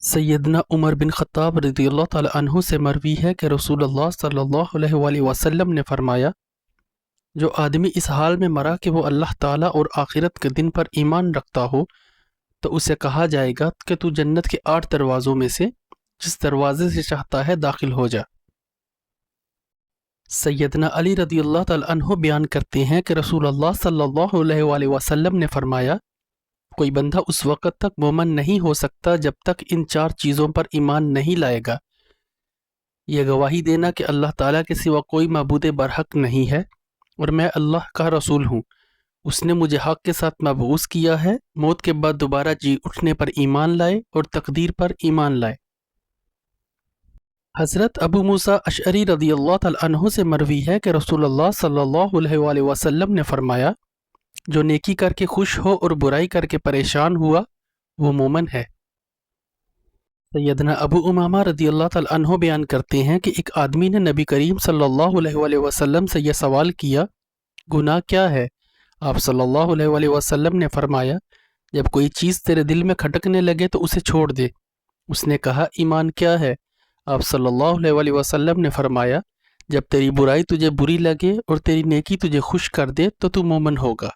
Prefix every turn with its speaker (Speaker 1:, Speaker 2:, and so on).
Speaker 1: सैयदना उमर बिन ख़त्ताब रज़ियल्लाहु ताला अन्हु से मरवी है कि रसूलुल्लाह सल्लल्लाहु अलैहि वसल्लम ने फरमाया, जो आदमी इस हाल में मरा कि वो अल्लाह ताला और आखिरत के दिन पर ईमान रखता हो तो उसे कहा जाएगा कि तू जन्नत के 8 दरवाज़ों में से जिस दरवाज़े से चाहता है दाखिल हो जा। सैयदना अली रज़ियल्लाहु ताला अन्हु बयान करते हैं कि रसूलुल्लाह सल्लल्लाहु अलैहि वसल्लम ने फरमाया, कोई बंदा उस वक़्त तक मोमन नहीं हो सकता जब तक इन 4 चीज़ों पर ईमान नहीं लाएगा। यह गवाही देना कि अल्लाह ताला के सिवा कोई माबूद बरहक नहीं है और मैं अल्लाह का रसूल हूँ। उसने मुझे हक़ के साथ मबऊस किया है। मौत के बाद दोबारा जी उठने पर ईमान लाए और तकदीर पर ईमान लाए। हज़रत अबू मूसा अशअरी रज़ियल्लाहु ताला अन्हु से मरवी है कि रसूलुल्लाह सल्लल्लाहु अलैहि वसल्लम ने फरमाया, जो नेकी करके खुश हो और बुराई करके परेशान हुआ वो मोमन है। सैयदना अबू उमामा रज़ियल्लाहु ताला अन्हु बयान करते हैं कि एक आदमी ने नबी करीम सल्लल्लाहु अलैहि वसल्लम से यह सवाल किया, गुनाह क्या है? आप सल्लल्लाहु अलैहि वसल्लम ने फरमाया, जब कोई चीज़ तेरे दिल में खटकने लगे तो उसे छोड़ दे। उसने कहा, ईमान क्या है? आप सल्लल्लाहु अलैहि वसल्लम ने फरमाया, जब तेरी बुराई तुझे बुरी लगे और तेरी नेकी तुझे खुश कर दे तो तू मोमन होगा।